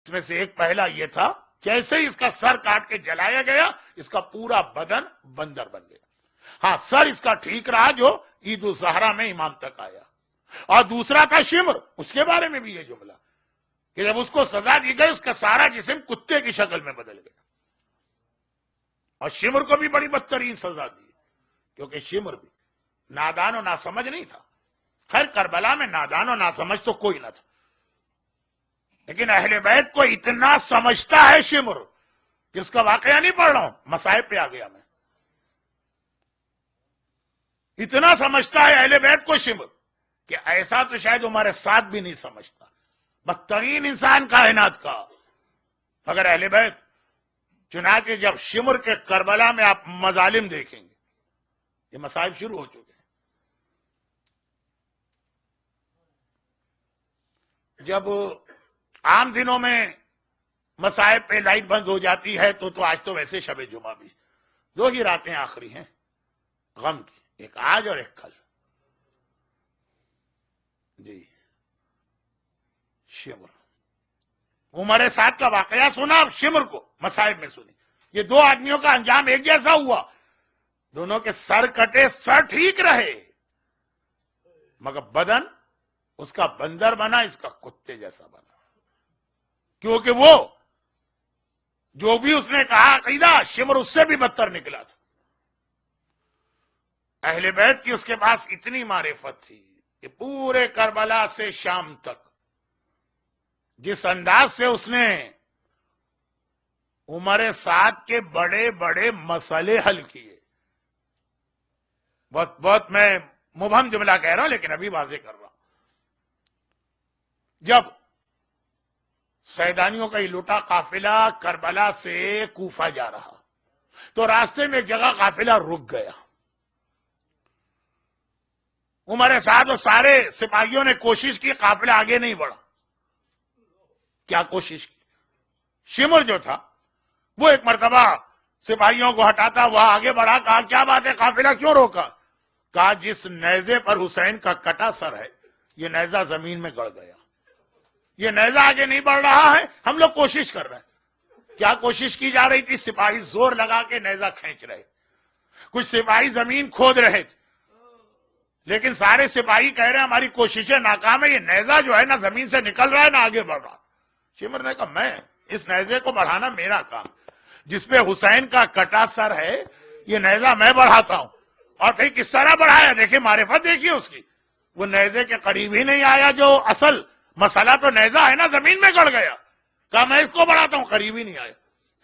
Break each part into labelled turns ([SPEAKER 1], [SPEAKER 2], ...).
[SPEAKER 1] اس میں سے ایک پہلا یہ تھا، جیسے ہی اس کا سر کاٹ کے جلایا گیا اس کا پورا بدن بندر بن گیا۔ ہاں، سر اس کا ٹھیک رہا جو عید الزہرا میں امام تک آیا۔ اور دوسرا تھا شمر، اس کے بارے میں بھی یہ جملہ کہ جب اس کو سزا دی گئی اس کا سارا جسم کتے کی شکل میں بدل گیا۔ اور شمر کو بھی بڑی بدترین سزا دی، کیونکہ شمر بھی نادان و ناسمجھ نہیں تھا۔ خیر، کربلا میں نادان و ناسمجھ تو کوئی نہ تھا، لیکن اہل بیت کو اتنا سمجھتا ہے شمر کہ اس کا واقعہ نہیں پڑھ رہا ہوں، مصائب پہ آ گیا میں۔ اتنا سمجھتا ہے اہل بیت کو شمر کہ ایسا تو شاید ہمارے ساتھ بھی نہیں سمجھتا، بدترین انسان کائنات کا مگر اہل بیت۔ چنانچہ جب شمر کے کربلا میں آپ مظالم دیکھیں گے، یہ مصائب شروع ہو چکے ہیں۔ جب عام دنوں میں مصائب پہ لائٹ بند ہو جاتی ہے تو آج تو ویسے شب جمعہ بھی 2 ہی راتیں آخری ہیں غم کی، ایک آج اور ایک کل۔ جی، شمر عمر سعد کا واقعہ سنا، شمر کو مصائب میں سنی۔ یہ 2 آدمیوں کا انجام ایک جیسا ہوا، دونوں کے سر کٹے، سر ٹھیک رہے مگر بدن اس کا بندر بنا، اس کا کتے جیسا بنا، کیونکہ وہ جو بھی اس نے کہا عقیدہ، شمر اس سے بھی بدتر نکلا تھا۔ اہل بیت کی اس کے پاس اتنی معرفت تھی کہ پورے کربلا سے شام تک جس انداز سے اس نے عمر سعد کے بڑے بڑے مسئلے حل کیے، بہت میں مبہم جملہ کہہ رہا ہوں لیکن ابھی واضح کر رہا ہوں۔ جب سیدانیوں کا یہ لوٹا قافلہ کربلا سے کوفہ جا رہا تو راستے میں ایک جگہ قافلہ رک گیا۔ عمر سعد اور سارے سپاہیوں نے کوشش کی، قافلہ آگے نہیں بڑھا۔ کیا کوشش کی؟ شمر جو تھا وہ ایک مرتبہ سپاہیوں کو ہٹاتا ہوا آگے بڑھا، کہا کیا بات ہے، قافلہ کیوں روکا؟ کہا جس نیزے پر حسین کا کٹا سر ہے یہ نیزہ زمین میں گڑ گیا، یہ نیزہ آگے نہیں بڑھ رہا ہے، ہم لوگ کوشش کر رہے ہیں۔ کیا کوشش کی جا رہی تھی؟ سپاہی زور لگا کے نیزہ کھینچ رہے، کچھ سپاہی زمین کھود رہے تھے، لیکن سارے سپاہی کہہ رہے ہیں ہماری کوششیں ناکام ہے، یہ نیزہ جو ہے نہ زمین سے نکل رہا ہے نہ آگے بڑھ رہا۔ شمر نے کہا میں اس نیزے کو بڑھانا میرا کام، جس پہ حسین کا کٹا سر ہے یہ نیزہ میں بڑھاتا ہوں۔ اور پھر کس طرح بڑھایا، دیکھیں معرفت دیکھیے اس کی، وہ نیزے کے قریب ہی نہیں آیا، جو اصل مسئلہ تو نیزہ ہے نا، زمین میں گڑ گیا۔ کہا میں اس کو بڑھاتا ہوں، قریب ہی نہیں آیا،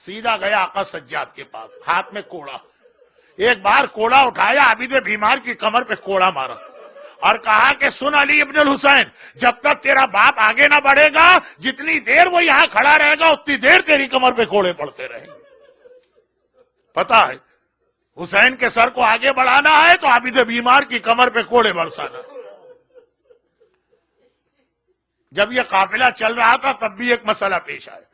[SPEAKER 1] سیدھا گیا آقا سجاد کے پاس، ہاتھ میں کوڑا، ایک بار کوڑا اٹھایا، عابد بیمار کی کمر پہ کوڑا مارا اور کہا کہ سن علی ابن الحسین، جب تک تیرا باپ آگے نہ بڑھے گا، جتنی دیر وہ یہاں کھڑا رہے گا اتنی دیر تیری کمر پہ کوڑے پڑتے رہیں گے۔ پتا ہے حسین کے سر کو آگے بڑھانا ہے تو عابد بیمار کی کمر پہ کوڑے برسانا۔ جب یہ قافلہ چل رہا تھا تب بھی ایک مسئلہ پیش آیا،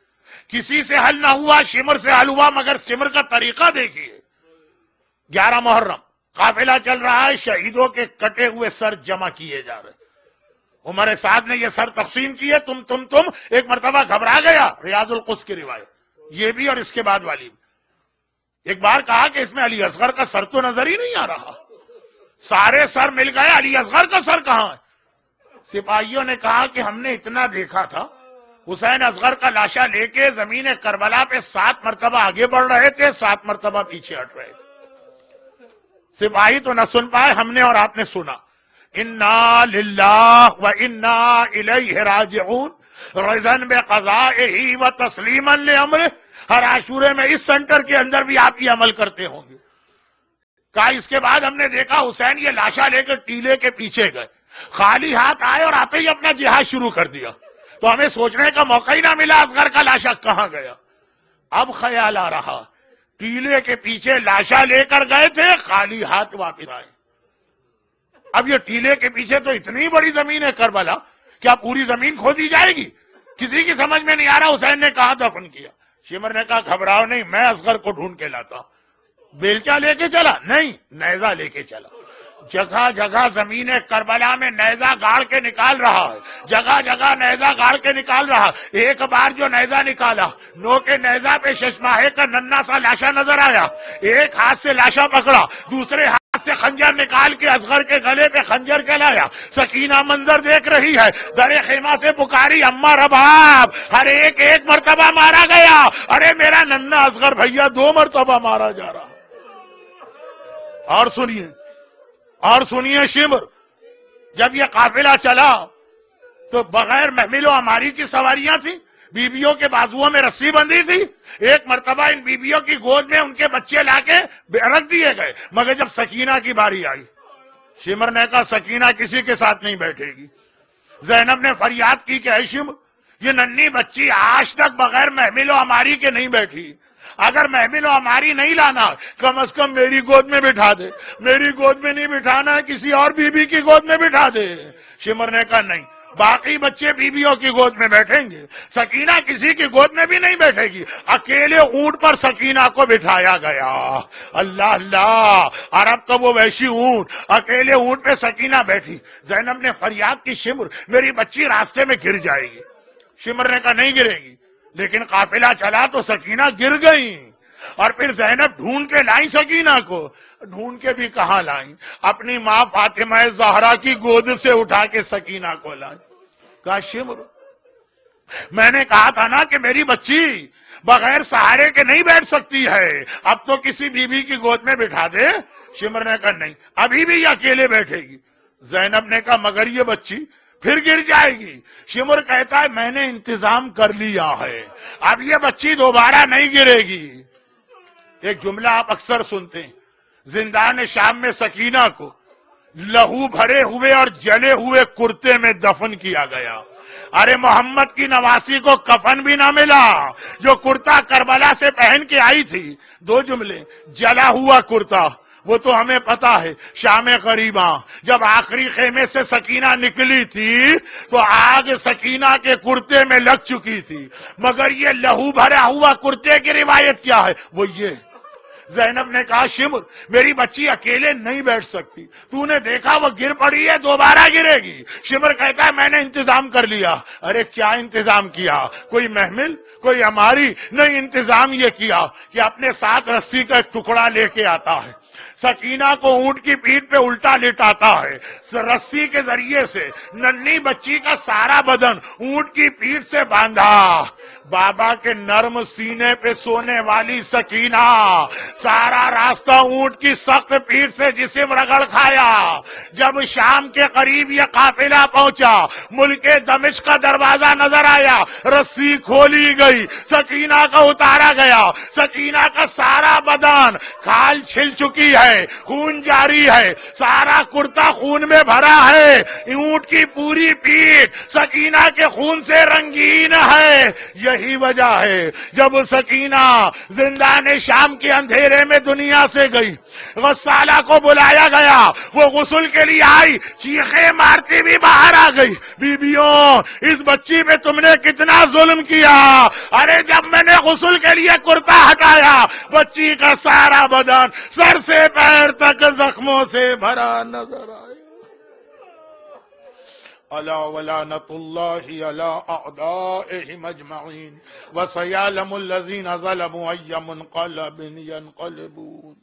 [SPEAKER 1] کسی سے حل نہ ہوا، شمر سے حل ہوا، مگر شمر کا طریقہ دیکھیے۔ 11 محرم قافلہ چل رہا ہے، شہیدوں کے کٹے ہوئے سر جمع کیے جا رہے، عمر سعد نے یہ سر تقسیم کیے، تم ایک مرتبہ گھبرا گیا، ریاض القدس کی روایت یہ بھی اور اس کے بعد والی بھی۔ ایک بار کہا کہ اس میں علی اصغر کا سر تو نظر ہی نہیں آ رہا، سارے سر مل گئے، علی اصغر کا سر کہاں ہے؟ سپاہیوں نے کہا کہ ہم نے اتنا دیکھا تھا، حسین اصغر کا لاشا لے کے زمین کربلا پہ 7 مرتبہ آگے بڑھ رہے تھے، 7 مرتبہ پیچھے ہٹ رہے تھے۔ سپاہی تو نہ سن پائے، ہم نے اور آپ نے سنا، انا للہ و انا الیہ راجعون رضا بقضائہ و تسلیما لامرہ۔ ہر عاشورے میں اس سینٹر کے اندر بھی آپ یہ عمل کرتے ہوں گے۔ کہا اس کے بعد ہم نے دیکھا حسین یہ لاشا لے کے ٹیلے کے پیچھے گئے، خالی ہاتھ آئے اور آتے ہی اپنا جہاد شروع کر دیا، تو ہمیں سوچنے کا موقع ہی نہ ملا اصغر کا لاشا کہاں گیا۔ اب خیال آ رہا ٹیلے کے پیچھے لاشا لے کر گئے تھے، خالی ہاتھ واپس آئے۔ اب یہ ٹیلے کے پیچھے تو اتنی بڑی زمین ہے کربلا، کیا پوری زمین کھودی جائے گی؟ کسی کی سمجھ میں نہیں آ رہا حسین نے کہاں دفن کیا۔ شمر نے کہا گھبراؤ نہیں، میں اصغر کو ڈھونڈ کے لاتا ہوں۔ بیلچا لے کے چلا؟ نہیں، نیزہ لے کے چلا۔ جگہ جگہ زمین کربلا میں نیزہ گاڑ کے نکال رہا ہے، جگہ جگہ نیزہ گاڑ کے نکال رہا. ایک بار جو نیزہ نکالا، نو کے نیزہ پہ ششماہے کا ننھا سا لاشا نظر آیا. ایک ہاتھ سے لاشا پکڑا، دوسرے ہاتھ سے خنجر نکال کے اصغر کے گلے پہ خنجر کے لایا. سکینہ منظر دیکھ رہی ہے، در خیمہ سے پکاری اماں رباب. ہر ایک مرتبہ مارا گیا. ارے میرا ننھا اصغر بھیا 2 مرتبہ مارا جا رہا. اور سنیے شمر، جب یہ قافلہ چلا تو بغیر محمل و عماری کی سواریاں تھیں، بیویوں کے بازوؤں میں رسی بندھی تھی. ایک مرتبہ ان بیویوں کی گود میں ان کے بچے لا کے رکھ دیے گئے. مگر جب سکینہ کی باری آئی، شمر نے کہا سکینہ کسی کے ساتھ نہیں بیٹھے گی. زینب نے فریاد کی کہ اے شمر، یہ ننھی بچی آج تک بغیر محمل و عماری کے نہیں بیٹھی. اگر محمل و عماری نہیں لانا، کم از کم میری گود میں بٹھا دے. میری گود میں نہیں بٹھانا، کسی اور بیوی کی گود میں بٹھا دے. شمر نے کہا نہیں، باقی بچے بیویوں کی گود میں بیٹھیں گے، سکینہ کسی کی گود میں بھی نہیں بیٹھے گی. اکیلے اونٹ پر سکینہ کو بٹھایا گیا. اللہ اللہ، عرب کا وہ وحشی اونٹ، اکیلے اونٹ پہ سکینہ بیٹھی. زینب نے فریاد کی شمر میری بچی راستے میں گر جائے گی. شمر نے کہا نہیں گرے گی. لیکن قافلہ چلا تو سکینہ گر گئی. اور پھر زینب ڈھونڈ کے لائیں سکینہ کو. ڈھونڈ کے بھی کہاں لائیں؟ اپنی ماں فاطمہ زہرا کی گود سے اٹھا کے سکینہ کو لائیں. کہا شمر، میں نے کہا تھا نا کہ میری بچی بغیر سہارے کے نہیں بیٹھ سکتی ہے، اب تو کسی بیوی کی گود میں بٹھا دے. شمر نے کہا نہیں، ابھی بھی یہ اکیلے بیٹھے گی. زینب نے کہا مگر یہ بچی پھر گر جائے گی. شمر کہتا ہے میں نے انتظام کر لیا ہے، اب یہ بچی دوبارہ نہیں گرے گی. ایک جملہ آپ اکثر سنتے ہیں، زندان شام میں سکینہ کو لہو بھرے ہوئے اور جلے ہوئے کرتے میں دفن کیا گیا. ارے محمد کی نواسی کو کفن بھی نہ ملا جو کرتا کربلا سے پہن کے آئی تھی. 2 جملے، جلا ہوا کرتا، وہ تو ہمیں پتا ہے. شام غریباں جب آخری خیمے سے سکینہ نکلی تھی تو آگ سکینہ کے کرتے میں لگ چکی تھی. مگر یہ لہو بھرا ہوا کرتے کی روایت کیا ہے؟ وہ یہ. زینب نے کہا شمر، میری بچی اکیلے نہیں بیٹھ سکتی، تو نے دیکھا وہ گر پڑی ہے، دوبارہ گرے گی. شمر کہتا ہے میں نے انتظام کر لیا. ارے کیا انتظام کیا؟ کوئی محمل، کوئی عماری نہیں. انتظام یہ کیا کہ اپنے ساتھ رسی کا ایک ٹکڑا لے کے آتا ہے، سکینہ کو اونٹ کی پیٹھ پہ الٹا لٹاتا ہے، رسی کے ذریعے سے ننھی بچی کا سارا بدن اونٹ کی پیٹھ سے باندھا. بابا کے نرم سینے پہ سونے والی سکینہ سارا راستہ اونٹ کی سخت پیٹھ سے جسم رگڑ کھایا. جب شام کے قریب یہ قافلہ پہنچا، ملک دمشق کا دروازہ نظر آیا، رسی کھولی گئی، سکینہ کا اتارا گیا. سکینہ کا سارا بدن کھال چھل چکی ہے، خون جاری ہے، سارا کرتا خون میں بھرا ہے، اونٹ کی پوری پیٹھ سکینہ کے خون سے رنگین ہے. یہی وجہ ہے جب سکینہ زندان شام کے اندھیرے میں دنیا سے گئی، غسالہ کو بلایا گیا، وہ غسل کے لیے آئی، چیخیں مارتی بھی باہر آ گئی. بیبیوں، اس بچی پہ تم نے کتنا ظلم کیا. ارے جب میں نے غسل کے لیے کرتا ہٹایا، بچی کا سارا بدن سر سے پیر تک زخموں سے بھرا نظر آیا. الا ولعنۃ اللہ علی اعدائہم اجمعین وسیعلم الذین ظلموا ای منقلب ینقلبون.